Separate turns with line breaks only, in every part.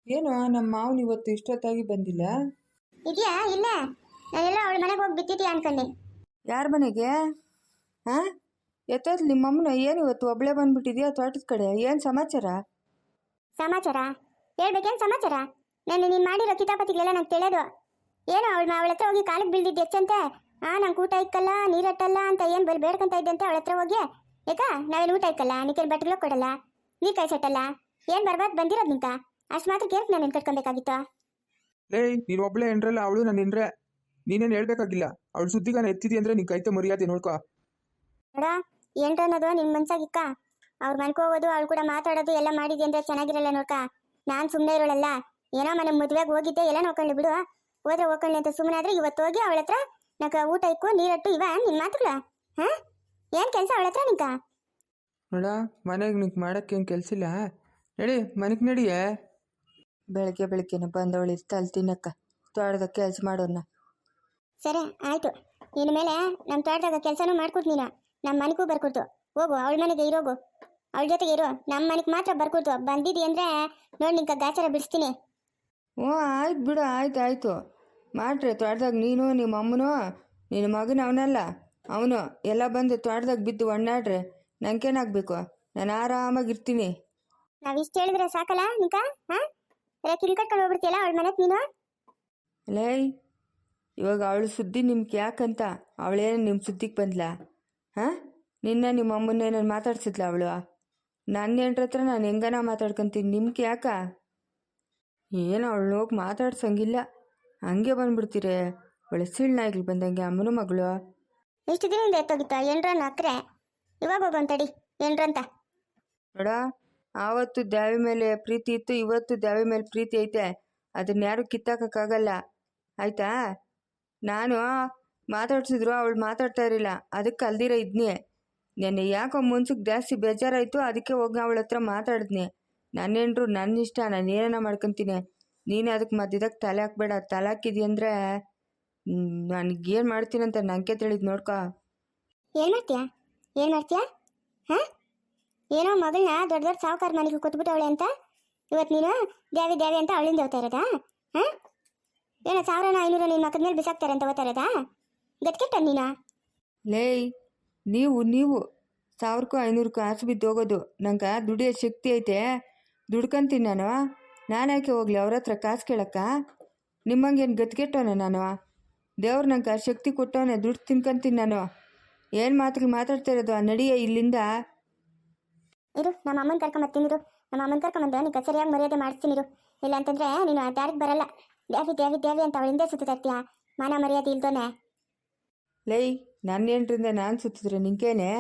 ಏನು ನಮ್ಮ ಮಾವನ ಇವತ್ತು ಇಷ್ಟೊತ್ತಾಗಿ ಬಂದಿಲ್ಲ?
ಇದೆಯಾ ಇಲ್ಲ. ನಾನೆಲ್ಲ ಅವಳ ಮನೆಗೆ ಹೋಗಿ ಬಿದ್ದಿದ್ಯಾ ಅನ್ಕೊಂಡೆ.
ಯಾರ ಮನೆಗೆ? ಹಾಂ, ಎತ್ತೋದು ನಿಮ್ಮಮ್ಮನ ಏನು ಇವತ್ತು ಒಬ್ಳೆ ಬಂದ್ಬಿಟ್ಟಿದ್ಯಾ ತೋಟದ ಕಡೆ? ಏನು ಸಮಾಚಾರ?
ಸಮಾಚಾರ ಹೇಳ್ಬೇಕೇನು ಸಮಾಚಾರ? ನೀನು ಮಾಡಿರೋ ಕಿತಾಪತಿಗಳೆಲ್ಲ ನಂಗೆ ತಿಳಿಯೋದು. ಏನು ಅವಳ ಹತ್ರ ಹೋಗಿ ಕಾಲಿಗೆ ಬೀಳ್ದಿದ್ದು ಹೆಚ್ಚಂತೆ. ನಂಗೆ ಊಟ ಇಕ್ಕಲ್ಲ ನೀರಟ್ಟಲ್ಲ ಅಂತ ಏನು ಬೇಡ್ಕೊಂತ ಇದ್ದಂತೆ ಅವಳ ಹತ್ರ ಹೋಗಿ. ಯಾಕ ನಾವೇನು ಊಟ ಇಕ್ಕಲ್ಲ, ನಿಕ್ಕೇನು ಬಟ್ಟೆಗಳು ಕೊಡಲ್ಲ, ನೀರು ಕಾಯಿಸಟ್ಟಲ್ಲ, ಏನು ಬರ್ಬಾರ್ದು ಬಂದಿರೋದು ನಿಂಕ? ಅಷ್ಟು ಮಾತ್ರ ಕೇರ್ಕ್ ನಾನು ಕಟ್ಕೊಬೇಕಾಗಿತ್ತು.
ಏಯ್ ನೀನು ಒಬ್ಳೆ ಏನ್ರಲ್ಲ, ಅವಳು ನಾನು ಏನ್ರೆ. ನೀನೇನು ಹೇಳ್ಬೇಕಾಗಿಲ್ಲ. ಅವಳು ಸುದ್ದಿಗಾನ ಎತ್ತಿದಿ ಅಂದ್ರೆ ನೀನ್ ಕೈತೆ ಮರ್ಯಾದೆ ನೋಡ್ಕೊ.
ನೋಡ ಏನ್ರ ಅನ್ನೋದು ನಿನ್ ಮನ್ಸಾಗಿಕ್ಕ. ಅವ್ರ ಮನ್ಕೊ ಹೋಗೋದು ಅವಳು ಕೂಡ ಮಾತಾಡೋದು ಎಲ್ಲ ಮಾಡಿದ್ಯ ಅಂದ್ರೆ ಚೆನ್ನಾಗಿರಲ್ಲ ನೋಡ್ಕ. ನಾನ್ ಸುಮ್ಮನೆ ಇರೋಳಲ್ಲ. ಏನೋ ಮನೆ ಮದುವೆಗೆ ಹೋಗಿದ್ದೆ ಎಲ್ಲ ನೋಡ್ಕೊಂಡು ಬಿಡು. ಹೋದ್ರೆ ಹೋಗ್ಕೊಳ್ಳಿ ಅಂತ ಸುಮ್ಮನೆ ಆದ್ರೆ ಇವತ್ತು ಹೋಗಿ ಅವಳ ಹತ್ರ ನಕ ಊಟ ಇಕ್ಕು ನೀರಟ್ಟು ಇವ ನಿನ್ ಮಾತುಗಳ. ಹಾ ಏನ್ ಕೆಲಸ ಅವಳ ಹತ್ರ ನಿಂಕ?
ನೋಡ, ಮನೆಗೆ ನಿಂಗೆ ಮಾಡೋಕ್ಕೆ ಏನು ಕೆಲಸ ಇಲ್ಲ. ನಡಿ ಮನೆಗೆ ನಡಿಯೇ. ಬೆಳಗ್ಗೆ ಬೆಳಗ್ಗೆನ ಬಂದವಳು ಇರ್ತಲ್ಲಿ ತಿನ್ನಕ್ಕ, ತೋಟದ ಕೆಲಸ ಮಾಡೋನ್ನ.
ಸರಿ ಆಯ್ತು. ಇನ್ನು ಮೇಲೆ ನಮ್ಮ ತೋಟದಾಗ ಕೆಲಸನೂ ಮಾಡ್ಕೊಟ್ ನೀನು. ನಮ್ಮ ಮನೆಗೂ ಬರ್ಕೊಡ್ತು. ಹೋಗು ಅವಳ ಮನೆಗೆ ಇರೋಗು, ಅವಳ ಜೊತೆಗೆ ಇರು. ನಮ್ಮ ಮನೆಗೆ ಮಾತ್ರ ಬರ್ಕೊಡ್ತು. ಬಂದಿದ್ದಿ ಅಂದ್ರೆ ನೋಡಿ ನಿಂಕ ಗಾಚಾರ ಬಿಡಿಸ್ತೀನಿ.
ಹ್ಞೂ ಆಯ್ತು ಬಿಡು, ಆಯ್ತು ಮಾಡ್ರಿ. ತೋಟದಾಗ ನೀನು ನಿಮ್ಮ ಅಮ್ಮನೂ ನಿನ್ನ ಮಗನ ಅವನಲ್ಲ ಅವನು ಎಲ್ಲ ಬಂದು ತೋಟದಾಗ ಬಿದ್ದು ಒಣ್ಣಾಡ್ರೆ ನಂಗೇನಾಗಬೇಕು? ನಾನು ಆರಾಮಾಗಿರ್ತೀನಿ.
ನಾವ್ ಇಷ್ಟ ಹೇಳಿದ್ರೆ ಸಾಕಲ್ಲ ನಿಂಕ? ಕಿಲ್ ಕಟ್ಕೊಂಡು ಹೋಗ್ಬಿಡ್ತೀಯಲ್ಲ ಅವಳ ಮನೆಗೆ ನೀನು.
ಲೇಯ್, ಇವಾಗ ಅವಳು ಸುದ್ದಿ ನಿಮ್ಗೆ ಯಾಕಂತ? ಅವಳೇನು ನಿಮ್ಮ ಸುದ್ದಿಗೆ ಬಂದ್ಲಾ? ಹಾಂ, ನಿಮ್ಮ ಅಮ್ಮನ್ನೇನು ಮಾತಾಡ್ಸಿದ್ಲ ಅವಳು? ನನ್ನ ಹೆಂಡ್ರ ಹತ್ರ ನಾನು ಹೆಂಗನ ಮಾತಾಡ್ಕೊತೀನಿ, ನಿಮ್ಗೆ ಯಾಕ? ಏನು ಅವಳು ಹೋಗಿ ಮಾತಾಡ್ಸಂಗಿಲ್ಲ, ಹಂಗೆ ಬಂದ್ಬಿಡ್ತೀರಿ ಒಳ್ಳೆ ಸಿಳ್ನಾಯಿಗಳು ಬಂದಂಗೆ ಅಮ್ಮನ ಮಗಳು.
ಇಷ್ಟು ದಿನದಿಂದ ಎತ್ತೋಗಿತ್ತ ಎಂಡ್ರನ್ನ ಅಕ್ರೆ, ಇವಾಗ ಹೋಗೋಂತಡಿ ಎಂಡ್ರಂತ.
ನೋಡ, ಆವತ್ತು ದ್ಯಾವಿ ಮೇಲೆ ಪ್ರೀತಿ ಇತ್ತು, ಇವತ್ತು ದ್ಯಾವಿ ಮೇಲೆ ಪ್ರೀತಿ ಐತೆ. ಅದನ್ನ ಯಾರು ಕಿತ್ತಾಕಕ್ಕಾಗಲ್ಲ, ಆಯ್ತಾ? ನಾನು ಮಾತಾಡ್ಸಿದ್ರು ಅವಳು ಮಾತಾಡ್ತಾ ಇರಲಿಲ್ಲ, ಅದಕ್ಕೆ ಅಲ್ದಿರ ಇದ್ನಿ. ನೆನ್ನೆ ಯಾಕೋ ಮುನ್ಸಕ್ಕೆ ಜಾಸ್ತಿ ಬೇಜಾರಾಯಿತು, ಅದಕ್ಕೆ ಹೋಗಿ ಅವಳ ಹತ್ರ ಮಾತಾಡಿದ್ನಿ. ನನ್ನೇನ್ರು ನನ್ನ ಇಷ್ಟ, ನಾನು ಏನೇನ ಮಾಡ್ಕೊತೀನಿ. ನೀನು ಅದಕ್ಕೆ ಮಧ್ಯದಾಗ ತಲೆ ಹಾಕ್ಬೇಡ. ತಲೆ ಹಾಕಿದ್ಯಂದ್ರೆ ನನಗೇನು ಮಾಡ್ತೀನಂತ ನನಗೆ ತಿಳಿದು ನೋಡ್ಕೊ.
ಏನು ಮಾಡ್ತೀಯಾ? ಹಾಂ, ಏನೋ ಮಗಳನ್ನ ದೊಡ್ಡ ದೊಡ್ಡ ಸಾವುಕಾರ ಮನೆಗೆ ಕೊಟ್ಬಿಟ್ಟವಳೆ ಅಂತ ಇವತ್ತು ನೀನು ದ್ಯಾವಿ ಅಂತ ಅವಳಿಂದ ಹೋಗ್ತಾ ಇರೋದಾ? ಹಾಂ, ಏನೋ 1,500 ನಿನ್ನ ಮಕ್ಕದ ಮೇಲೆ ಬಿಸಾಕ್ತಾರೆ ಅಂತ ಹೋಗ್ತಾ ಇರೋದಾ? ಗಟ್ಕೆಟ್ಟ ನೀನು?
ಲೇಯ್, ನೀವು 1,000ಕ್ಕೂ 500ಕ್ಕೂ ಆಸೆ ಬಿದ್ದು ಹೋಗೋದು. ನಂಗೆ ದುಡಿಯೋ ಶಕ್ತಿ ಐತೆ, ದುಡ್ಕೊಂತೀನಿ ನಾನು. ಯಾಕೆ ಹೋಗ್ಲಿ ಅವ್ರ ಹತ್ರ ಕಾಸು ಕೇಳಕ್ಕ? ನಿಮ್ಮಂಗೇನು ಗತ್ಗೆಟ್ಟವನೆ ನಾನು? ದೇವ್ರು ನಂಗೆ ಶಕ್ತಿ ಕೊಟ್ಟವನೆ, ದುಡ್ಡು ತಿನ್ಕೊಂತೀನಿ ನಾನು. ಏನು ಮಾತುಗಳು ಮಾತಾಡ್ತಾ ಇರೋದು? ನಡಿಯ ಇಲ್ಲಿಂದ.
ಇರು, ನಮ್ಮ ಅಮ್ಮನ ಕರ್ಕೊಂಬರ್ತೀನಿರು. ನಮ್ಮ ಅಮ್ಮನ ಕರ್ಕೊಂಬಂದ ನೀನು ಸರಿಯಾಗಿ ಮರ್ಯಾದೆ ಮಾಡಿಸ್ತೀನಿರು. ಇಲ್ಲ ಅಂತಂದ್ರೆ ನೀನು ಆ ದಾರಿಗೆ ಬರಲ್ಲ. ದ್ಯಾವಿ ಅಂತ ಅವಳಿಂದ ಸುತ್ತಾ ಮಾನ ಮರ್ಯಾದೆ ಇಲ್ದೋನೆ.
ಲೈ, ನನ್ನ ಹೆಂಡ್ರಿಂದ ನಾನು ಸುತ್ತಿದ್ರೆ ನಿಂಗೇನೆ?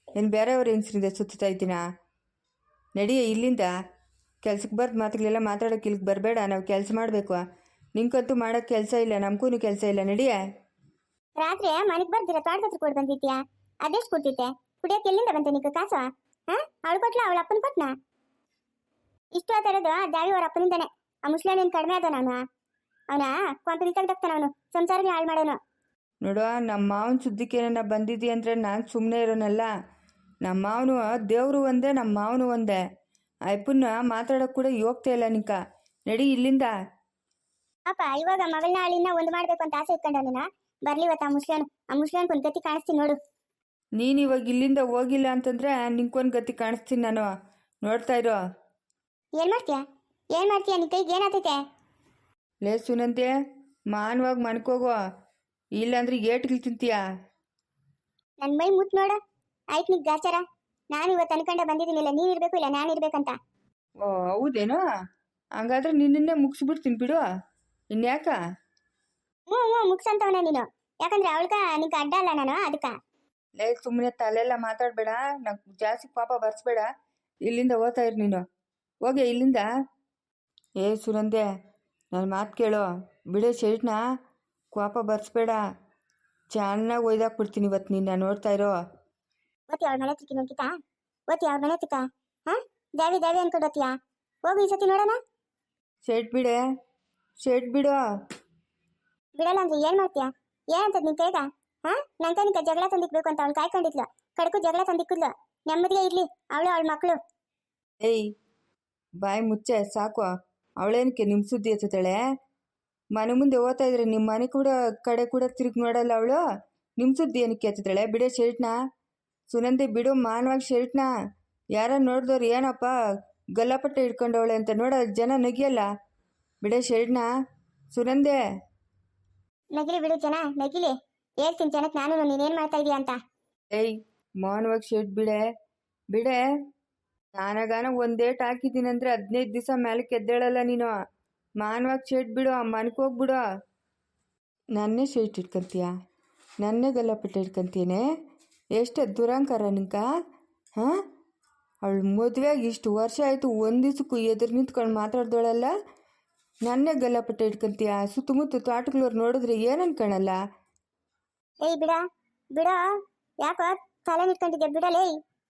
ಏನು ಬೇರೆಯವ್ರ ಹೆಂಗ್ಸ್ರಿಂದ ಸುತ್ತಾ ಇದ್ದೀನಾ? ನಡಿಯ ಇಲ್ಲಿಂದ. ಕೆಲ್ಸಕ್ಕೆ ಬರ್ದು ಮಾತುಗಳೆಲ್ಲ ಮಾತಾಡೋಕೆ ಇಲ್ಲಿಗೆ ಬರಬೇಡ. ನಾವು ಕೆಲಸ ಮಾಡಬೇಕು. ನಿಂಗಂತೂ ಮಾಡೋಕ್ಕೆ ಕೆಲಸ ಇಲ್ಲ, ನಮಗೂ ಕೆಲಸ ಇಲ್ಲ. ನಡಿಯ.
ರಾತ್ರಿ ಮನೆಗೆ ಬರ್ದಿರ ತೋಟದ ಹತ್ರ ಕೊಟ್ಟು ಬಂದಿದ್ಯಾ? ಅದೆಷ್ಟು ಕೊಡ್ತಿದ್ದೆ? ಕುಡಿಯೋಕೆ ಎಲ್ಲಿಂದ ಬಂತೆ ನಿಂಗೆ ಕಾಸು? ಅವಳು ಕೊಟ್ಲ, ಅವಳ ಅಪ್ಪನ ಕೊಟ್ನ? ಇಷ್ಟು ಆ ಥರದ್ದು ದ್ಯಾವಿ ಅವ್ರ ಅಪ್ಪನಿಂದಾನೆ. ಆ ಮುಸ್ಲಿಂ ಕಡಿಮೆ ಅದ ನಾನು. ಅವನ ಕೊಂಪಲಿ ತೆಗ್ದಾಕ್ತಾನ, ಅವನು ಸಂಸಾರನೇ ಹಾಳು ಮಾಡೋನು.
ನೋಡುವ, ನಮ್ಮ ಮಾವನ ಸುದ್ದಿಗೆ ಏನಾರ ಬಂದಿದ್ದಿ ಅಂದರೆ ನಾನು ಸುಮ್ಮನೆ ಇರೋನಲ್ಲ. ನಮ್ಮ ಮಾವನು ದೇವರು ಒಂದೇ, ನಮ್ಮ ಮಾವನು ಒಂದೇ. ಅಪ್ಪನ್ನ ಮಾತಾಡೋಕೆ ಕೂಡ ಹೋಗ್ತಾ ಇಲ್ಲ ನಿಂಕ. ನಡಿ ಇಲ್ಲಿಂದ.
ಅಪ್ಪ ಇವಾಗ ಮಗಳನ್ನ ಹಾಳಿನ ಒಂದು ಮಾಡ್ಬೇಕು ಅಂತ ಆಸೆ ಇಟ್ಕೊಂಡವನ. ಬರ್ಲಿ ಇವತ್ತು ಆ ಮುಸ್ಲಿಂ ಒಂದು ಗತಿ ಕಾಣಿಸ್ತೀನಿ ನೋಡು.
ನೀನು ಇವಾಗ ಇಲ್ಲಿಂದ ಹೋಗಿಲ್ಲ ಅಂತಂದರೆ ನಿಂಗೊಂದು ಗತಿ ಕಾಣಿಸ್ತೀನಿ ನಾನು. ನೋಡ್ತಾ ಇರೋ.
ಏನು ಮಾಡ್ತೀಯಾ ನಿನ್ನ ಕೈಗೆ ಏನಾಗ್ತೈತೆ?
ಲೇ ಸುನಂತೆ, ಮಾನವಾಗಿ ಮನ್ಕೋಗೋ, ಇಲ್ಲಾಂದ್ರೆ ಏಟ್ಗಳು ತಿಂತೀಯಾ?
ನನ್ನ ಮೈ ಮುಟ್ಟು ನೋಡು. ಆಯ್ತು ನಿಗ್ ಗಾಚಾರ. ನಾನು ಇವತ್ತು ಅನ್ಕೊಂಡೆ ಬಂದಿದ್ದೀನಿಲ್ಲ, ನೀನು ಇರಬೇಕು ಇಲ್ಲ ನಾನು ಇರ್ಬೇಕಂತ.
ಓ ಹೌದೇನೋ? ಹಂಗಾದ್ರೆ ನಿನ್ನೇ ಮುಗಿಸ್ಬಿಡ್ತೀನಿ ಬಿಡು. ಇನ್ಯಾಕ?
ಹ್ಞೂ ಮುಗ್ಸಂತವನ ನೀನು. ಯಾಕಂದ್ರೆ ಅವಳ್ಗ ನಿಂಗೆ ಅಡ್ಡ ಅಲ್ಲ ನಾನು, ಅದಕ್ಕ.
ಲೇ ಸುಮ್ಮನೆ ತಲೆಲ್ಲ ಮಾತಾಡಬೇಡ, ನಂಗೆ ಜಾಸ್ತಿ ಪಾಪ ಬರ್ಸ್ಬೇಡ. ಇಲ್ಲಿಂದ ಹೋಗ್ತಾ ಇರು ನೀನು. ಹೋಗೆ ಇಲ್ಲಿಂದ. ಏ ಸುನಂದೆ, ನನ್ನ ಮಾತು ಕೇಳು. ಬಿಡೋ ಶರ್ಟ್ನ, ಕೋಪ ಬರ್ಸ್ಬೇಡ. ಚೆನ್ನಾಗಿ ಒಯ್ದಾಕ್ಬಿಡ್ತೀನಿ ಇವತ್ತು ನಿನ್ನ. ನೋಡ್ತಾ ಇರೋ.
ಓತಿ ಅವ್ರ ಮನೆ ತಿಕ್ಕಿ ನೋಡ್ಕಿತಾ? ಓತಿ ಅವ್ರ ಮನೆ ತಿಕ್ಕ? ಹಾಂ, ದ್ಯಾವಿ ಅನ್ಕೊಂಡು ಓತಿಯಾ? ಹೋಗು ಈ ಸತಿ ನೋಡೋಣ.
ಶರ್ಟ್ ಬಿಡೆ, ಶರ್ಟ್ ಬಿಡು.
ಬಿಡಲ್ಲ ಅಂದ್ರೆ ಏನು ಮಾಡ್ತೀಯಾ? ಏನಂತದ್ ನಿನ್ ಕೈಗ? ನಂಗೆ ನಿಂಕ ಜಗಳ ತಂದಿಕ್ಬೇಕು ಅಂತ ಅವ್ಳು ಕಾಯ್ಕೊಂಡಿದ್ಲು. ಕಡ್ಕು ಜಗಳ ತಂದಿಕ್ಕಿದ್ಲು. ನೆಮ್ಮದಿಗೆ ಇರ್ಲಿ ಅವಳು ಅವಳ ಮಕ್ಕಳು.
ಏಯ್, ಬಾಯಿ ಮುಚ್ಚೆ ಸಾಕು. ಅವಳೇನಕ್ಕೆ ನಿಮ್ಮ ಸುದ್ದಿ ಎತ್ತತಾಳೆ? ಮನೆ ಮುಂದೆ ಓದ್ತಾ ಇದ್ರೆ ನಿಮ್ಮ ಮನೆ ಕೂಡ ಕಡೆ ಕೂಡ ತಿರುಗಿ ನೋಡಲ್ಲ ಅವಳು. ನಿಮ್ಮ ಸುದ್ದಿ ಏನಕ್ಕೆ ಎತ್ತತಾಳೆ? ಬಿಡೆ ಶರ್ಟ್ನ ಸುನಂದೆ, ಬಿಡು ಮಾನವಾಗಿ ಶರ್ಟ್ನ. ಯಾರ ನೋಡಿದವ್ರು ಏನಪ್ಪ ಗಲ್ಲಪಟ್ಟೆ ಹಿಡ್ಕೊಂಡವಳೆ ಅಂತ ನೋಡೋ ಜನ ನಗಿಯಲ್ಲ. ಬಿಡೆ ಶರ್ಟ್ನ ಸುನಂದೆ.
ನಗಿಲಿ ಬಿಡು ಜನ ನಗಿಲಿ. ಹೇಳ್ತೀನಿ ಜನಕ್ಕೆ ನಾನು ನೀನೇನು ಮಾಡ್ತಾ ಇದೀಯ ಅಂತ.
ಏಯ್ ಮಾನವಾಗಿ ಶರ್ಟ್ ಬಿಡೆ ಬಿಡೆ. ನಾನಾಗಾನ ಒಂದೇಟ್ ಹಾಕಿದ್ದೀನಂದ್ರೆ 15 ದಿವಸ ಮೇಲಕ್ಕೆ ಎದ್ದೇಳಲ್ಲ ನೀನು. ಮಾನವಾಗಿ ಶರ್ಟ್ ಬಿಡು, ಮನ್ಕೋಗ್ಬಿಡು. ನನ್ನೇ ಶರ್ಟ್ ಇಟ್ಕೊಂತೀಯ? ನನ್ನೇ ಗಲ್ಲಪಟ್ಟೆ ಇಟ್ಕೊಂತೀನಿ? ಎಷ್ಟು ದುರಂಕಾರ ನಿಂಕ? ಹಾಂ, ಅವಳು ಮದುವೆಗೆ ಇಷ್ಟು ವರ್ಷ ಆಯಿತು, ಒಂದು ದಿವ್ಸಕ್ಕೂ ಎದುರು ನಿಂತ್ಕೊಂಡು ಮಾತಾಡ್ದೋಳಲ್ಲ. ನನ್ನೇ ಗಲ್ಲಪಟ್ಟೆ ಇಟ್ಕೊಂತೀಯ? ಸುತ್ತಮುತ್ತ ತೋಟಗಳವ್ರು ನೋಡಿದ್ರೆ ಏನು ಅನ್ಕೊಳಲ್ಲ?
ಏಯ್ ಬಿಡ ಬಿಡ, ಯಾಕೋ ತಲೆ ನಿಟ್ಕೊಂಡಿದ್ಯಾ? ಬಿಡಲೇ,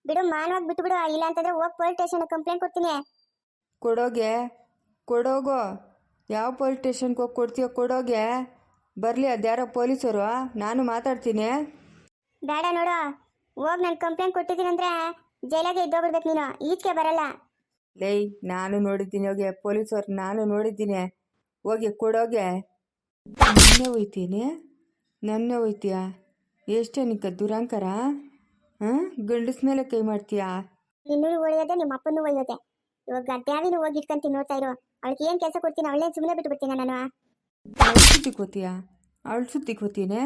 ಬಿಡು, ಮಾನವಾಗಿ ಬಿಟ್ಟು ಬಿಡು. ಇಲ್ಲ ಅಂತಂದ್ರೆ ಹೋಗಿ ಪೊಲೀಸ್ ಸ್ಟೇಷನ್ ಕಂಪ್ಲೇಂಟ್ ಕೊಡ್ತೀನಿ.
ಕೊಡೋಗೆ ಕೊಡೋಗೋ. ಯಾವ ಪೊಲೀಸ್ ಸ್ಟೇಷನ್ಗೆ ಹೋಗಿ ಕೊಡ್ತೀಯೋ ಕೊಡೋಗೆ. ಬರಲಿ ಅದ್ಯಾರೋ ಪೊಲೀಸರು, ನಾನು ಮಾತಾಡ್ತೀನಿ.
ಬೇಡ ನೋಡು, ಹೋಗಿ ನಾನು ಕಂಪ್ಲೇಂಟ್ ಕೊಟ್ಟಿದ್ದೀನಿ ಅಂದ್ರೆ ಜೈಲಾಗೆ ಇದ್ದೋಗ್ಬಿಡ್ಬೇಕು ನೀನು. ಈಚೆಗೆ ಬರಲ್ಲ.
ಲೇಯ್, ನಾನು ನೋಡಿದ್ದೀನಿ ಹೋಗಿ ಪೊಲೀಸವ್ರು, ನಾನು ನೋಡಿದ್ದೀನಿ. ಹೋಗಿ ಕೊಡೋಗೆ. ನನ್ನೇ ಹೋಯ್ತೀಯ? ಎಷ್ಟೇ ನಿಕ್ಕ ದುರಂಕಾರ? ಹಾಂ, ಗಂಡಸ್ ಮೇಲೆ ಕೈ ಮಾಡ್ತೀಯಾ?
ನಿನ್ನೂ ಒಳ್ಳೆಯದೆ, ನಿಮ್ಮ ಅಪ್ಪನೂ ಒಳ್ಳೆಯದೆ. ಇವಾಗ ದ್ಯಾವಿನೂ ಹೋಗಿ ಇಟ್ಕೊಂತೀನಿ, ನೋಡ್ತಾ ಇರು. ಅವಳಿಗೆ ಏನು ಕೆಲಸ ಕೊಡ್ತೀನಿ, ಅವಳೇ ಸುಮ್ಮನೆ ಬಿಟ್ಟು ಬಿಡ್ತೀನಿ ನಾನು.
ಅವಳು ಸುದ್ದಿ ಕೋತೀಯಾ? ಅವಳು ಸುದ್ದಿ ಕೋತೀನೆ?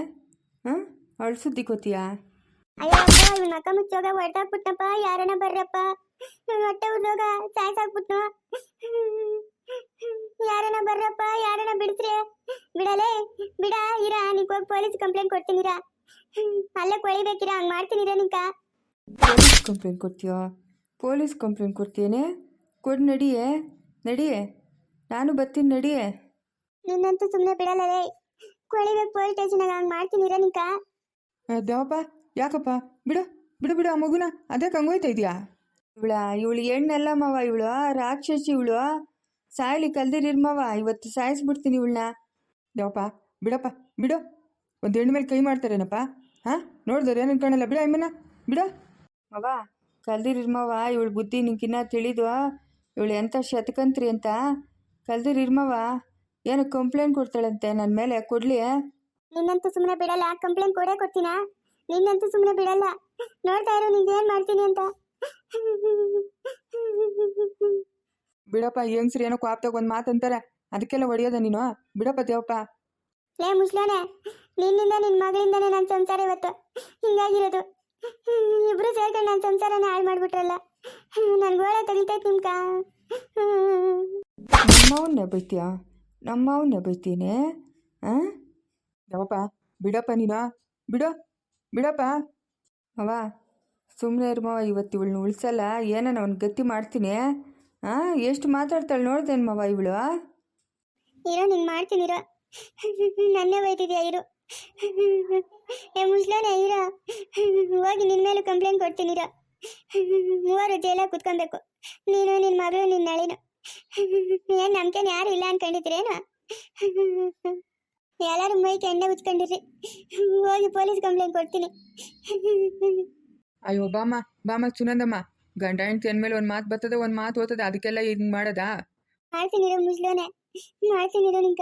ಹಾಂ, ಅವಳು ಸುದ್ದಿ ಕೋತೀಯಾ?
ಅಯ್ಯೋ ಇವ್ನ ಅಕ್ಕ ಮುಚ್ಚೋಗ ಹೊರಟಾಕ್ಬಿಟ್ನಪ್ಪ. ಯಾರನ್ನ ಬರ್ರಪ್ಪ, ಹೊಟ್ಟೆ ಉದ್ಯೋಗ ಸಾಯ್ಸಾಕ್ಬಿಟ್ನು. ಯಾರನ್ನ ಬರ್ರಪ್ಪ, ಯಾರನ್ನ ಬಿಡಿಸ್ರಿ. ಬಿಡಲೇ ಬಿಡ, ಇರ ನಿಂಗೆ ಹೋಗಿ ಪೊಲೀಸ್ ಕಂಪ್ಲೇಂಟ್ ಕೊಡ್ತೀನಿರ. ಅಲ್ಲೇ ಕೊಳಿಬೇಕಿರ, ಹಂಗೆ ಮಾಡ್ತೀನಿರ ನಿಂಕ.
ಪೊಲೀಸ್ ಕಂಪ್ಲೇಂಟ್ ಕೊಡ್ತೀಯೋ? ಪೊಲೀಸ್ ಕಂಪ್ಲೇಂಟ್ ಕೊಡ್ತೀನಿ? ಕೊಡು, ನಡಿಯೇ, ನಾನು ಬರ್ತೀನಿ, ನಡಿಯೇ.
ನಿನ್ನಂತೂ ಸುಮ್ಮನೆ ಬಿಡಲ್ಲೇ, ಕೊಳಿಬೇಕು ಪೊಲೀಸ್ ಸ್ಟೇಷನಾಗ. ಹಂಗೆ ಮಾಡ್ತೀನಿರ ನಿಂಕ.
ದೇವಪ್ಪ, ಯಾಕಪ್ಪ? ಬಿಡು ಬಿಡು ಬಿಡು ಆ ಮಗುನ. ಅದೇ ಕಂಗೋಯ್ತಾ ಇದೆಯಾ? ಇವಳು ಹೆಣ್ಣೆಲ್ಲ ಮಾವ, ಇವಳು ರಾಕ್ಷಸಿ. ಇವಳು ಸಾಯ್ಲಿ ಕಲ್ದಿರಿರ್ಮವ. ಇವತ್ತು ಸಾಯಿಸ್ಬಿಡ್ತೀನಿ ಇವಳನ್ನ. ದೇವಪ್ಪ ಬಿಡಪ್ಪ, ಬಿಡು. ಒಂದು ಹೆಣ್ಣು ಮೇಲೆ ಕೈ ಮಾಡ್ತಾರೇನಪ್ಪ? ಹಾಂ, ನೋಡಿದ್ರೆ ಏನು ಅನ್ಕೊಳಲ್ಲ. ಬಿಡ ಅಮ್ಮನ, ಬಿಡು. ಮವ ಕಲ್ದಿರಿರ್ಮವ, ಇವಳು ಬುದ್ಧಿ ನಿಂಕಿನ್ನ ತಿಳಿದು. ಇವಳು ಎಂಥ ಶತಕಂತ್ರಿ ಅಂತ. ಕಲ್ದಿರಿರ್ಮವ ಏನು ಕಂಪ್ಲೇಂಟ್ ಕೊಡ್ತಾಳಂತೆ ನನ್ನ ಮೇಲೆ. ಕೊಡ್ಲಿ?
ನಿನ್ನಂತೂ ಸುಮ್ಮನೆ ಬಿಡಲ್ಲ, ಕಂಪ್ಲೇಂಟ್ ಕೊಡೇ ಕೊಡ್ತೀನ. ನಿನ್ನಂತೂ ಸುಮ್ಮನೆ ಬಿಡಲ್ಲ. ನೋಡ್ತಾ ಇರು ನಿಂಗೆ ಏನು ಮಾಡ್ತೀನಿ ಅಂತ.
ಬಿಡಪ್ಪ, ಹೆಂಗ್ಸ್ರಿ ಏನೋ ಕಾಪ್ತಾಗ ಒಂದು ಮಾತಂತಾರೆ, ಅದಕ್ಕೆಲ್ಲ ಹೊಡೆಯೋದ ನೀನು? ಬಿಡಪ್ಪ ದೇವಪ್ಪ.
ಲೇ ಮುಸ್ಲೋನೆ, ನಿನ್ನಿಂದ ನಿನ್ನ ಮಗಳಿಂದನೇ ನನ್ನ ಸಂಸಾರ ಇವತ್ತು ಹಿಂಗಾಗಿರೋದು. ಇಬ್ರು ಸೇರ್ಕೊಂಡು ನನ್ನ ಸಂಸಾರನ ಹಾಳು ಮಾಡ್ಬಿಟ್ರಲ್ಲ. ನನ್ ಗೋಳ ತಗಿತೈತೆ ನಿಮ್ಕ.
ನಮ್ಮವನ್ನೇ ಬೈತೀನಿ? ಹಾಂ, ದೇವಪ್ಪ ಬಿಡಪ್ಪ ನೀನು. ಬಿಡಪ್ಪ. ಅವ ಸುಮ್ಮನೆ ಇರ್ಮವ, ಇವತ್ತು ಇವಳನ್ನ ಉಳಿಸಲ್ಲ. ಏನೋ ಅವ್ನ ಗತಿ ಮಾಡ್ತೀನಿ. ಹಾಂ, ಎಷ್ಟು ಮಾತಾಡ್ತಾಳೆ ನೋಡ್ದೇನು ಮವ ಇವಳು?
ಇರೋ ನಿಂಗೆ ಮಾಡ್ತೀನಿರೋ. ನನ್ನೇ ಬೈತಿದ್ಯಾ? ಇರು ಏ ಮುಸ್ಲೋನೆ, ಇರೋ. ಹೋಗಿ ನಿನ್ನ ಮೇಲೂ ಕಂಪ್ಲೇಂಟ್ ಕೊಡ್ತೀನಿರೋ. ಮೂವರು ಜೈಲಾಗ ಕುತ್ಕೊಬೇಕು, ನೀನು, ನಿನ್ನ ಮಗಳು, ನಿನ್ನ ನಳಿನು. ಏನು ನಂಬಿಕೆನ ಯಾರು ಇಲ್ಲ ಅನ್ಕೊಂಡಿದ್ರೇನು? ಎಲ್ಲರೂ ಮೈಗೆ ಎಣ್ಣೆ ಉಚ್ಕೊಂಡಿರ್ರಿ. ಹೋಗಿ ಪೊಲೀಸ್ ಕಂಪ್ಲೇಂಟ್ ಕೊಡ್ತೀನಿ.
ಅಯ್ಯೋ ಬಾಮ ಸುನಂದಮ್ಮ, ಗಂಡ ಹೆಂಡ್ತಿ ಅಂದಮೇಲೆ ಒಂದು ಮಾತು ಬರ್ತದೆ, ಒಂದು ಮಾತು ಓದ್ತದೆ. ಅದಕ್ಕೆಲ್ಲ ಹಿಂಗೆ ಮಾಡೋದಾ?
ಮಾಡ್ತೀನಿರೋ ಮುಸ್ಲೋನೆ, ಮಾಡ್ತೀನಿರೋ ನಿಂಕ.